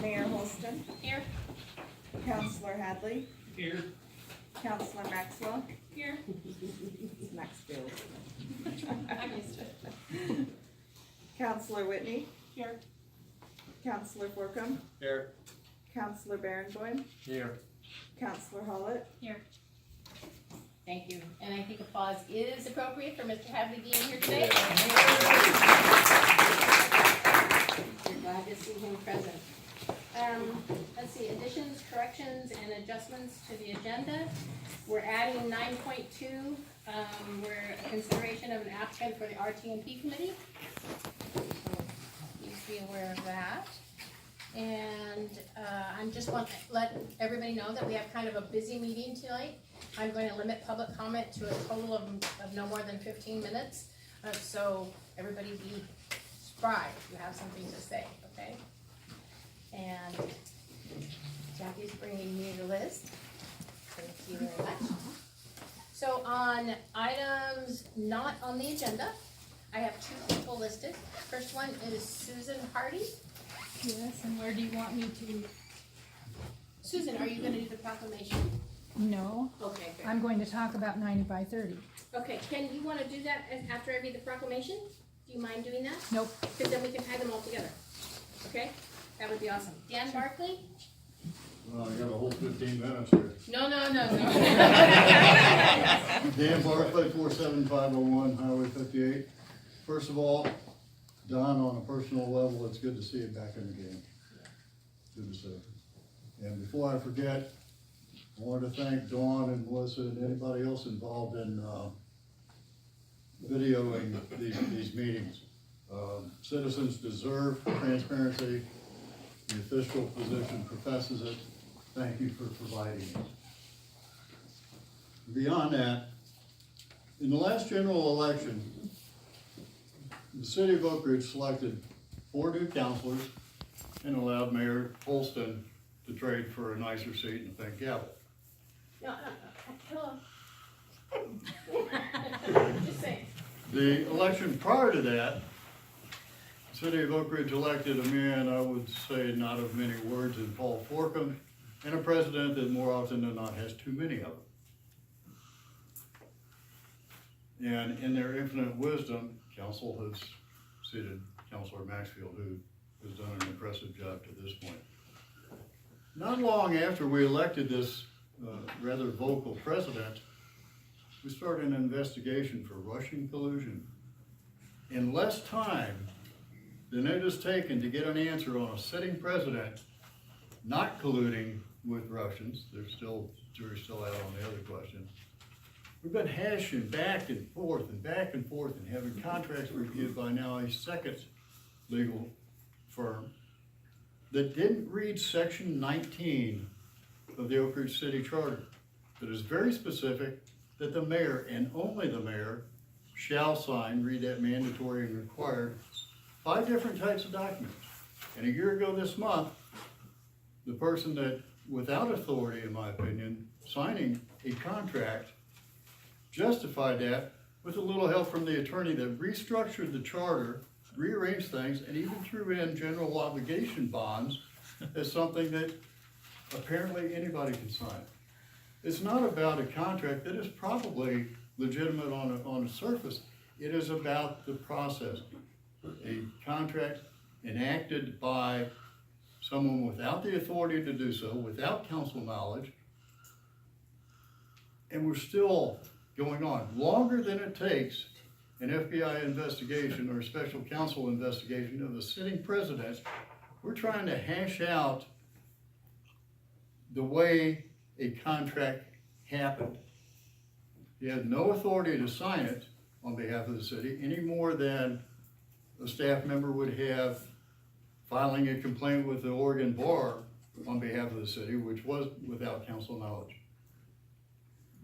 Mayor Holston, Here. Councillor Hadley, Here. Councillor Maxwell, Here. Maxfield, I'm used to it. Councillor Whitney, Here. Councillor Forcum, Here. Councillor Barenboim, Here. Councillor Hollett, Here. Thank you. And I think applause is appropriate for Mr. Hadley being here today. We're glad to see him present. Let's see, additions, corrections, and adjustments to the agenda. We're adding 9.2, we're a consideration of an applicant for the RTMP committee. So please be aware of that. And I just want to let everybody know that we have kind of a busy meeting tonight. I'm going to limit public comment to a total of no more than 15 minutes. So everybody be spry if you have something to say, okay? And Jackie's bringing me the list. Thank you very much. So on items not on the agenda, I have 2 people listed. First one is Susan Hardy. Yes, and where do you want me to? Susan, are you gonna do the proclamation? No, Okay, good. I'm going to talk about 90 by 30. Okay, Ken, you wanna do that after I read the proclamation? Do you mind doing that? Nope. Because then we can tie them all together. Okay? That would be awesome. Dan Barkley? Well, I got a whole 15 minutes here. No. Dan Barclay, 47501 Highway 58. First of all, Don, on a personal level, it's good to see you back in the game. Good to see you. And before I forget, I want to thank Dawn and Melissa and anybody else involved in videoing these meetings. Citizens deserve transparency. The official position professes it. Thank you for providing it. Beyond that, in the last general election, the city of Oak Ridge selected 4 new councilors and allowed Mayor Holston to trade for a nicer seat in the pink gavel. No, hello. Just saying. The election prior to that, the city of Oak Ridge elected a man, I would say not of many words, in Paul Forcum, and a president that more often than not has too many of them. And in their infinite wisdom, council has seated Councilor Maxfield, who has done an impressive job to this point. Not long after we elected this rather vocal president, we started an investigation for Russian collusion. In less time than it has taken to get an answer on a sitting president not colluding with Russians, jury's still out on the other question. We've been hashing back and forth and having contracts reviewed by now a second legal firm that didn't read section 19 of the Oak Ridge City Charter that is very specific that the mayor and only the mayor shall sign, read that mandatory and required, 5 different types of documents. And a year ago this month, the person that, without authority in my opinion, signing a contract justified that with a little help from the attorney that restructured the charter, rearranged things, and even threw in general obligation bonds as something that apparently anybody can sign. It's not about a contract that is probably legitimate on a surface. It is about the process. A contract enacted by someone without the authority to do so, without council knowledge, and we're still going on. Longer than it takes an FBI investigation or a special counsel investigation of the sitting president, we're trying to hash out the way a contract happened. He had no authority to sign it on behalf of the city any more than a staff member would have filing a complaint with the Oregon Bar on behalf of the city, which was without council knowledge.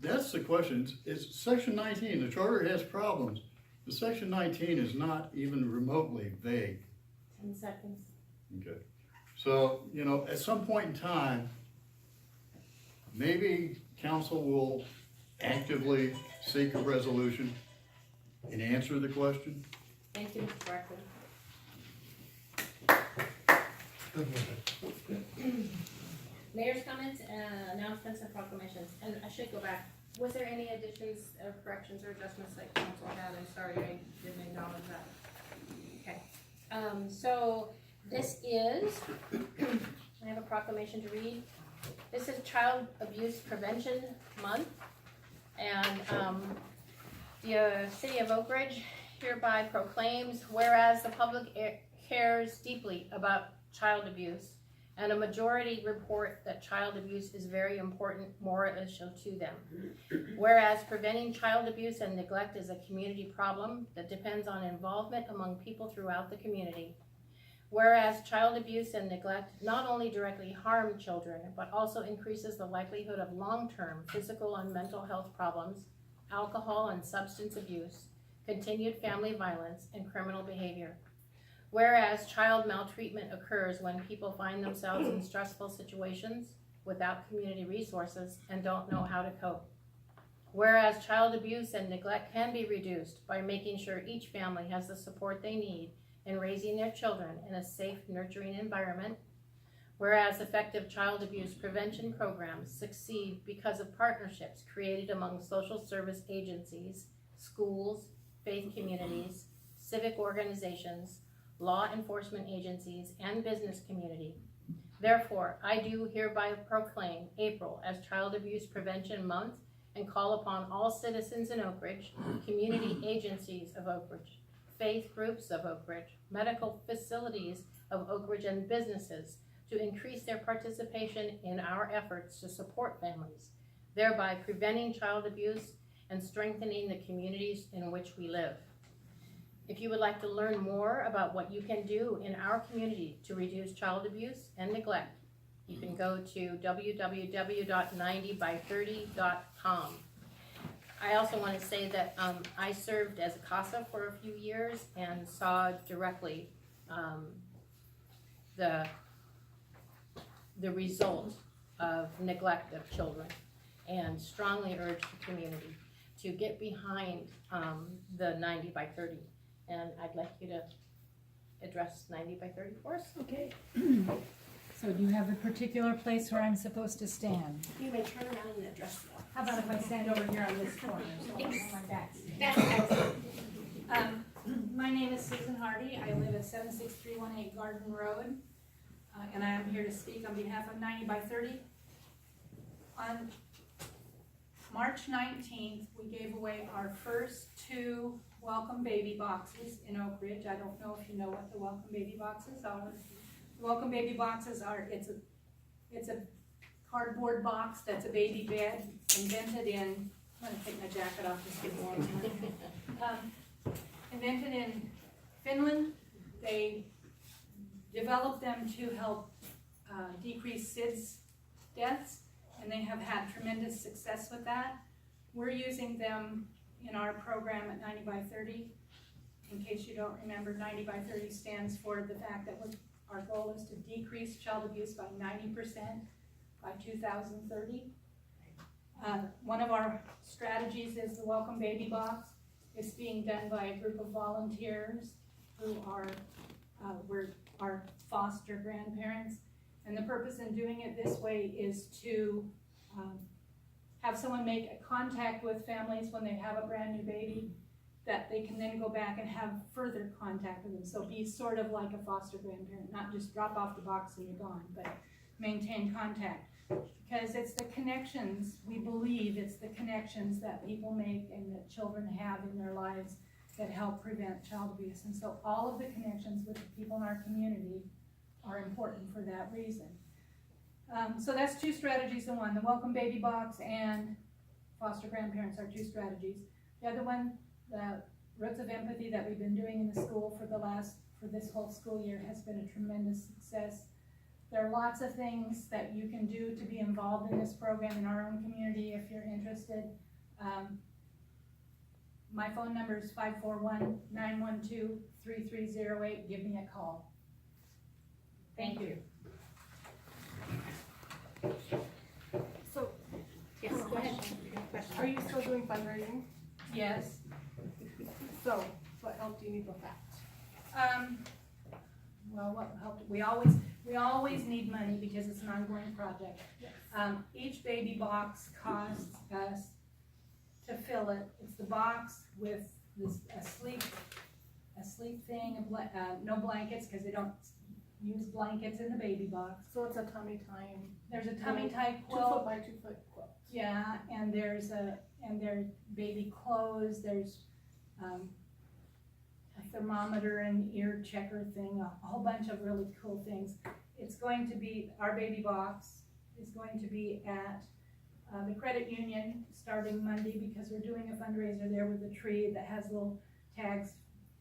That's the question. It's section 19. The charter has problems, but section 19 is not even remotely vague. 10 seconds. Okay. So, you know, at some point in time, maybe council will actively seek a resolution and answer the question. Thank you, Mr. Barkley. Mayor's comments, announcements and proclamations, and I should go back. Was there any additions or corrections or adjustments that council had? I'm sorry, I didn't acknowledge that. Okay, so this is, I have a proclamation to read. This is Child Abuse Prevention Month, and the City of Oak Ridge hereby proclaims, whereas the public cares deeply about child abuse, and a majority report that child abuse is very important moral issue to them. Whereas preventing child abuse and neglect is a community problem that depends on involvement among people throughout the community. Whereas child abuse and neglect not only directly harm children, but also increases the likelihood of long-term physical and mental health problems, alcohol and substance abuse, continued family violence, and criminal behavior. Whereas child maltreatment occurs when people find themselves in stressful situations without community resources and don't know how to cope. Whereas child abuse and neglect can be reduced by making sure each family has the support they need in raising their children in a safe, nurturing environment. Whereas effective child abuse prevention programs succeed because of partnerships created among social service agencies, schools, faith communities, civic organizations, law enforcement agencies, and business community. Therefore, I do hereby proclaim April as Child Abuse Prevention Month and call upon all citizens in Oak Ridge, community agencies of Oak Ridge, faith groups of Oak Ridge, medical facilities of Oak Ridge, and businesses to increase their participation in our efforts to support families, thereby preventing child abuse and strengthening the communities in which we live. If you would like to learn more about what you can do in our community to reduce child abuse and neglect, you can go to www.90by30.com. I also want to say that I served as a CASA for a few years and saw directly the result of neglect of children, and strongly urge the community to get behind the 90 by 30. And I'd like you to address 90 by 30 for us. Okay. So do you have a particular place where I'm supposed to stand? You may turn around and address them. How about if I stand over here on this corner, so I'm on my back? That's excellent. My name is Susan Hardy. I live at 76318 Garden Road, and I am here to speak on behalf of 90 by 30. On March 19th, we gave away our first 2 Welcome Baby boxes in Oak Ridge. I don't know if you know what the Welcome Baby boxes are. The Welcome Baby boxes are, it's a cardboard box that's a baby bed, invented in, I'm gonna take my jacket off, just get warm. Invented in Finland. They developed them to help decrease SIDS deaths, and they have had tremendous success with that. We're using them in our program at 90 by 30. In case you don't remember, 90 by 30 stands for the fact that our goal is to decrease child abuse by 90% by 2030. One of our strategies is the Welcome Baby Box. It's being done by a group of volunteers who are our foster grandparents. And the purpose in doing it this way is to have someone make a contact with families when they have a brand new baby, that they can then go back and have further contact with them. So be sort of like a foster grandparent, not just drop off the box and you're gone, but maintain contact. Because it's the connections, we believe it's the connections that people make and that children have in their lives that help prevent child abuse. And so all of the connections with the people in our community are important for that reason. So that's 2 strategies in one. The Welcome Baby Box and foster grandparents are 2 strategies. The other one, the Roots of Empathy that we've been doing in the school for this whole school year, has been a tremendous success. There are lots of things that you can do to be involved in this program in our own community if you're interested. My phone number is 541-912-3308. Give me a call. Thank you. So, Yes, go ahead. are you still doing fundraising? Yes. So, what help do you need with that? Well, what helped? We We always need money because it's an ongoing project. Each baby box costs us to fill it. It's the box with this, a sleep thing, no blankets, cause they don't use blankets in the baby box. So it's a tummy time, There's a tummy tight 2 quilt. foot by 2 foot quilt. Yeah, and there's baby clothes, there's, a thermometer and ear checker thing, a whole bunch of really cool things. It's going to be, our baby box is going to be at, the credit union starting Monday, because we're doing a fundraiser there with a tree that has little tags.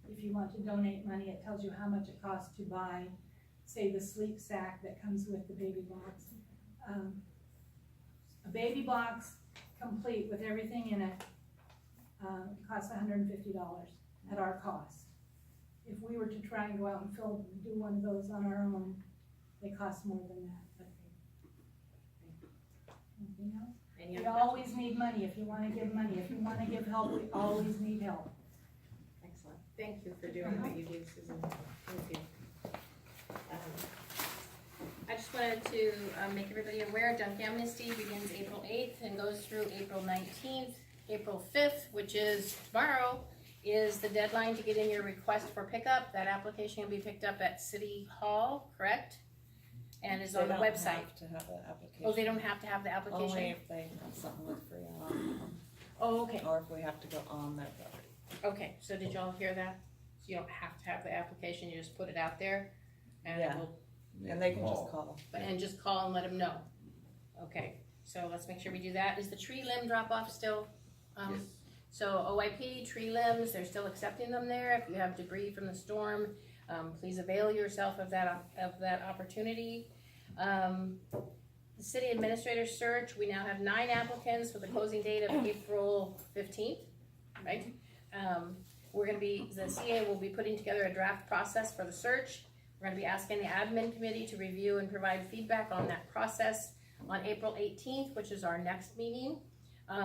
If you want to donate money, it tells you how much it costs to buy, say, the sleep sack that comes with the baby box. A baby box complete with everything in it, costs $150 at our cost. If we were to try and go out and do one of those on our own, they cost more than that. Anything else? Any We other always need money. If you wanna give money, if you wanna give help, we always need help. Excellent. Thank you for doing what you do, Susan. Thank you. I just wanted to make everybody aware, Dunk Amnesty begins April 8th and goes through April 19th. April 5th, which is tomorrow, is the deadline to get in your request for pickup. That application will be picked up at City Hall, correct? And is on the website. They don't have to have the application. Oh, they don't have to have the Only application? if they have something with free on, Oh, okay. or if we have to go on their property. Okay, so did y'all hear that? So you don't have to have the application, you just put it out there? And Yeah. we'll And they can just call. and just call and let them know. Okay, so let's make sure we do that. Is the tree limb drop off still? So OIP, tree limbs, they're still accepting them there. If you have debris from the storm, please avail yourself of that opportunity. The city administrator search, we now have 9 applicants with a closing date of April 15th, right? The CA will be putting together a draft process for the search. We're gonna be asking the admin committee to review and provide feedback on that process on April 18th, which is our next meeting.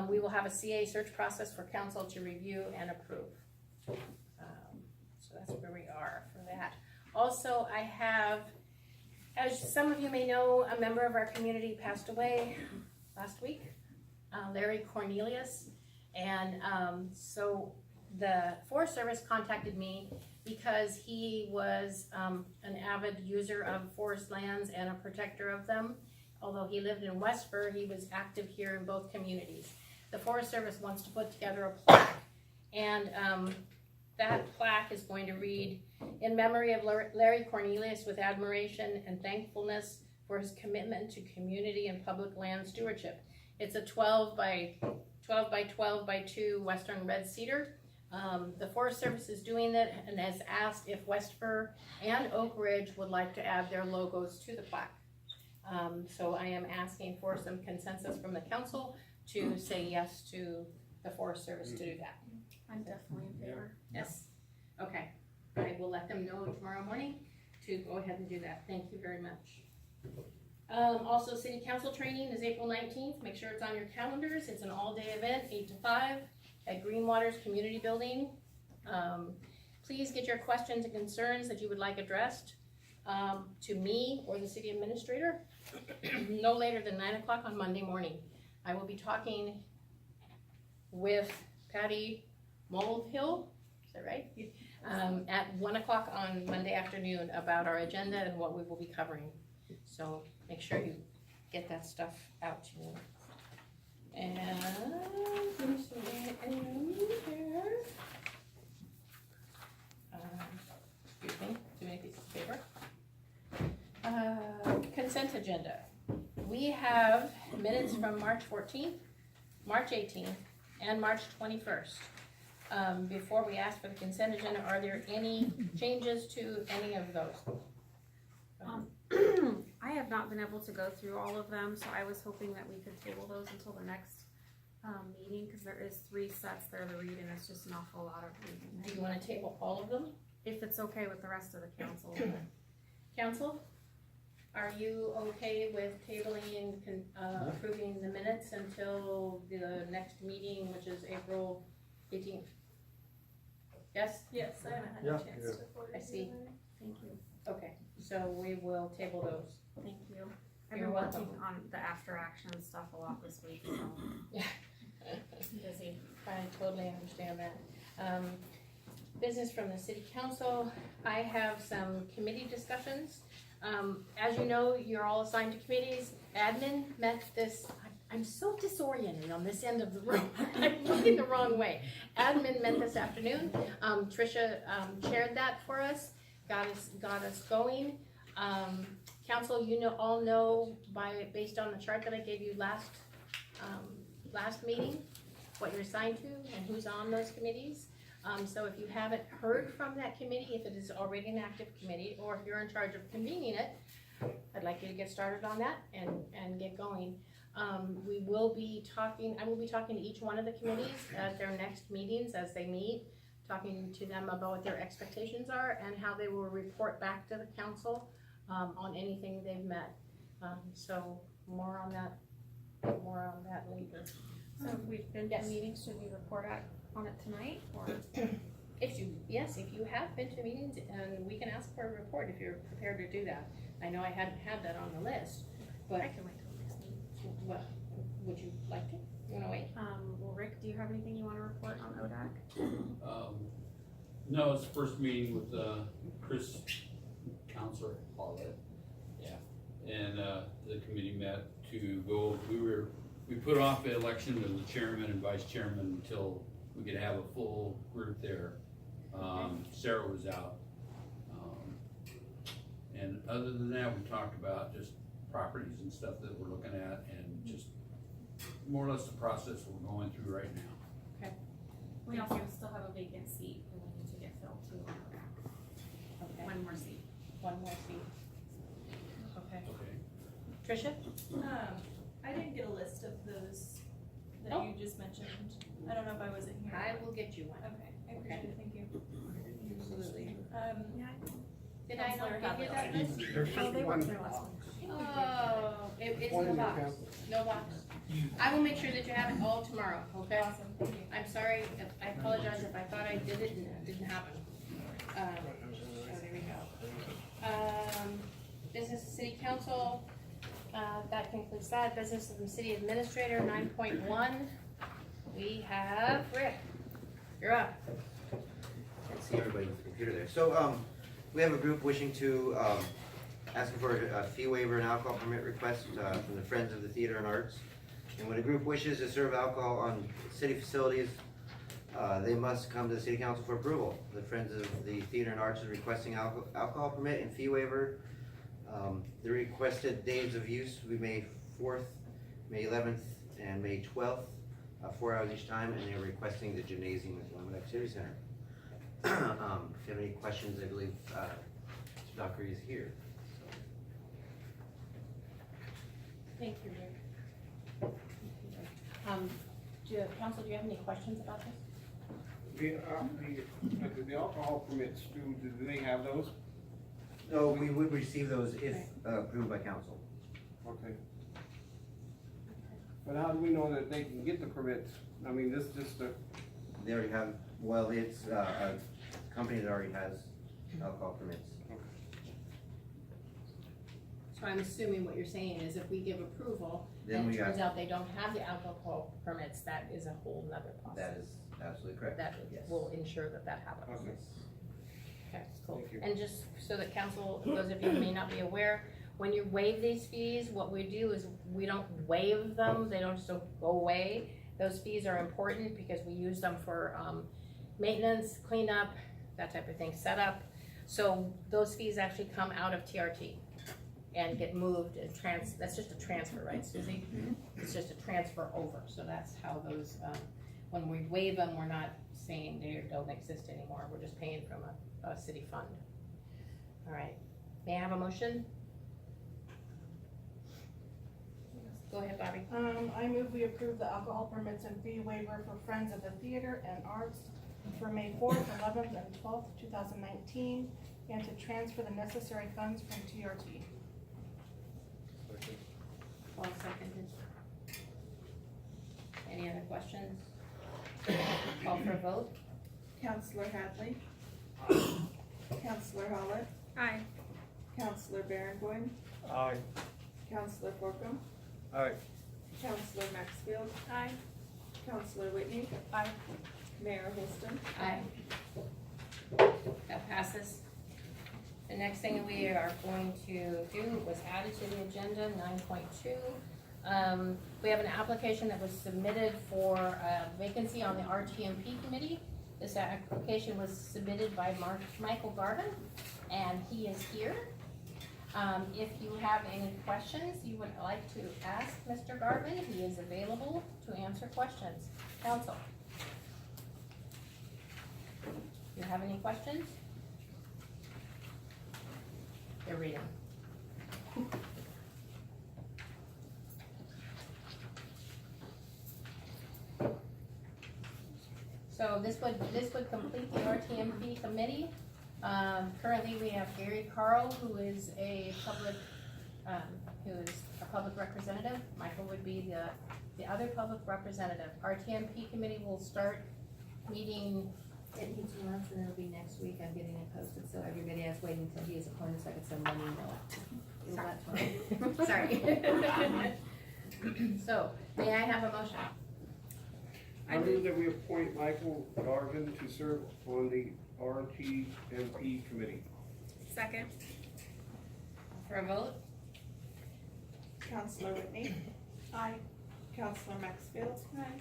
We will have a CA search process for council to review and approve. So that's where we are for that. Also, I have, as some of you may know, a member of our community passed away last week, Larry Cornelius. And so the Forest Service contacted me because he was an avid user of forest lands and a protector of them. Although he lived in Westford, he was active here in both communities. The Forest Service wants to put together a plaque, and that plaque is going to read, "In memory of Larry Cornelius, with admiration and thankfulness for his commitment to community and public land stewardship." It's a 12 by 12 by 2 Western red cedar. The Forest Service is doing that and has asked if Westford and Oak Ridge would like to add their logos to the plaque. So I am asking for some consensus from the council to say yes to the Forest Service to do that. I'm definitely in favor. Yes? Okay. I will let them know tomorrow morning to go ahead and do that. Thank you very much. Also, city council training is April 19th. Make sure it's on your calendars. It's an all-day event, 8 to 5 at Green Waters Community Building. Please get your questions and concerns that you would like addressed to me or the city administrator no later than 9 o'clock on Monday morning. I will be talking with Patty Moldhill, is that right? At 1 o'clock on Monday afternoon about our agenda and what we will be covering. So make sure you get that stuff out to me. And there's something here. Excuse me, too many pieces of paper. Consent agenda. We have minutes from March 14th, March 18th, and March 21st. Before we ask for the consent agenda, are there any changes to any of those? I have not been able to go through all of them, so I was hoping that we could table those until the next meeting, because there is 3 sets there to read, and it's just an awful lot of reading. Do you want to table all of them? If it's okay with the rest of the council. Council, are you okay with tabling and approving the minutes until the next meeting, which is April 18th? Yes? Yes, I haven't had Yeah, a chance yeah. to forward I see. it. Thank you. Okay, so we will table those. Thank you. I've You're been working welcome. on the after action stuff a lot this week, so. Busy. I totally understand that. Business from the city council, I have some committee discussions. As you know, you're all assigned to committees. Admin met this, I'm so disoriented on this end of the room. I'm looking the wrong way. Admin met this afternoon. Tricia, chaired that for us, got us going. Council, you know, all know based on the chart that I gave you last meeting, what you're assigned to and who's on those committees. So if you haven't heard from that committee, if it is already an active committee, or if you're in charge of convening it, I'd like you to get started on that and get going. We will be talking, I will be talking to each one of the committees at their next meetings as they meet, talking to them about what their expectations are and how they will report back to the council on anything they've met. So more on that later. So if we've been to Yes. meetings, should we report on it tonight, or? If you have been to meetings, and we can ask for a report if you're prepared to do that. I know I hadn't had that on the list, but I can wait till the next meeting. what, would you like to? You wanna wait? Well, Rick, do you have anything you wanna report on ODAC? No, it's the first meeting with, Chris, Counselor Paulette. Yeah. And, the committee met to go, we put off the election of the chairman and vice chairman until we could have a full group there. Sarah was out. And other than that, we talked about just properties and stuff that we're looking at and just more or less the process we're going through right now. We also still have a vacant seat that we need to get filled too on ODAC. Okay, One more seat. one more seat. Okay. Okay. Tricia? I didn't get a list of those that Oh. you just mentioned. I don't know if I wasn't here. I will get you one. Okay, I appreciate it, thank you. Absolutely. Yeah. Did I not Counselor give you that list? Oh, they weren't there last week. Oh, it's in the box. No box. I will make sure that you have it all tomorrow, okay? Awesome, thank you. I'm sorry, I apologize if I thought I did it and it didn't happen. So there we go. Business city council, that concludes that. Business of the city administrator, 9.1. We have Rick. You're up. Can't see everybody with the computer there. So, we have a group wishing to, asking for a fee waiver and alcohol permit request, from the Friends of the Theater and Arts. And when a group wishes to serve alcohol on city facilities, they must come to the city council for approval. The Friends of the Theater and Arts is requesting alcohol permit and fee waiver. The requested days of use will be May 4th, May 11th, and May 12th, 4 hours each time, and they're requesting the gymnasium at Lambert Activity Center. If you have any questions, I believe Mr. Dockery is here. Thank you, Rick. Council, do you have any questions about this? The alcohol permits, do they have those? No, we would receive those if approved by council. Okay. But how do we know that they can get the permits? I mean, this is just a, They already have, well, it's a company that already has alcohol permits. So I'm assuming what you're saying is if we give approval, Then then we it turns got, out they don't have the alcohol permits, that is a whole nother that process. is absolutely correct. That Yes. will ensure that that happens. okay. Okay, cool. Thank you. And just so that council, those of you who may not be aware, when you waive these fees, what we do is we don't waive them, they don't just go away. Those fees are important because we use them for, maintenance, cleanup, that type of thing, setup. So those fees actually come out of TRT and get moved and that's just a transfer, right, Suzie? It's just a transfer over, so that's how those, when we waive them, we're not saying they don't exist anymore, we're just paying from a city fund. All right, may I have a motion? Go ahead, Bobby. I move we approve the alcohol permits and fee waiver for Friends of the Theater and Arts for May 4th, 11th, and 12th, 2019, and to transfer the necessary funds from TRT. All seconded. Any other questions? Call for a vote? Counselor Hadley. Counselor Hollett. Aye. Counselor Barenboim, Aye. Counselor Forkum, Aye. Counselor Maxfield, Aye. Counselor Whitney, Aye. Mayor Holston. Aye. That passes. The next thing we are going to do was added to the agenda, 9.2. We have an application that was submitted for a vacancy on the RTMP committee. This application was submitted by Michael Garvin, and he is here. If you have any questions you would like to ask Mr. Garvin, he is available to answer questions. Council? You have any questions? They're reading. So this would complete the RTMP committee. Currently, we have Gary Carl, who is a public representative. Michael would be the other public representative. RTMP committee will start meeting in 2 months, and it'll be next week. I'm getting it posted, so everybody has waiting until he is appointed, so I can send one email. Sorry. So, may I have a motion? I move that we appoint Michael Garvin to serve on the RTMP committee. Second. For a vote? Counselor Whitney, Aye. Counselor Maxfield, Aye.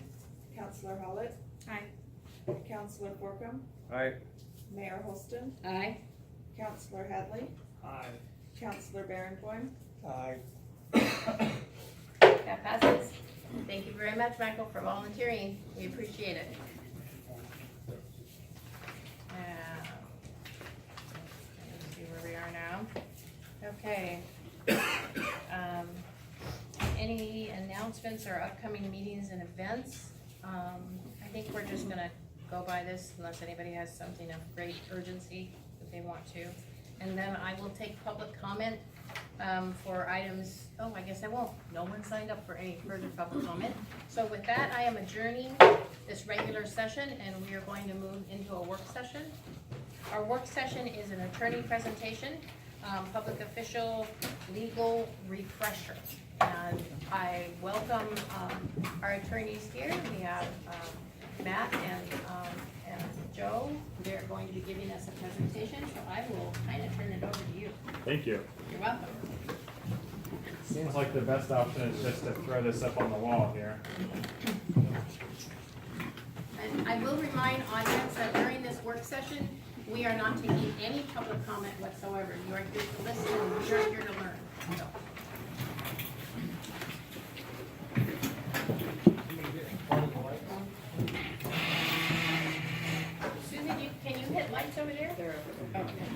Counselor Hollett, Aye. Counselor Forkum, Aye. Mayor Holston, Aye. Counselor Hadley, Aye. Counselor Barenboim, Aye. That passes. Thank you very much, Michael, for volunteering. We appreciate it. Let's see where we are now. Okay. Any announcements or upcoming meetings and events? I think we're just gonna go by this unless anybody has something of great urgency that they want to. And then I will take public comment for items, I guess I won't. No one signed up for any further public comment. So with that, I am adjourning this regular session, and we are going to move into a work session. Our work session is an attorney presentation, public official, legal refresher. And I welcome our attorneys here. We have Matt and Joe. They're going to be giving us a presentation, so I will kind of turn it over to you. Thank you. You're welcome. Seems like the best option is just to throw this up on the wall here. And I will remind audience that during this work session, we are not taking any public comment whatsoever. You are here to listen, and we are here to learn. So. Susan, can you hit lights over there? Okay.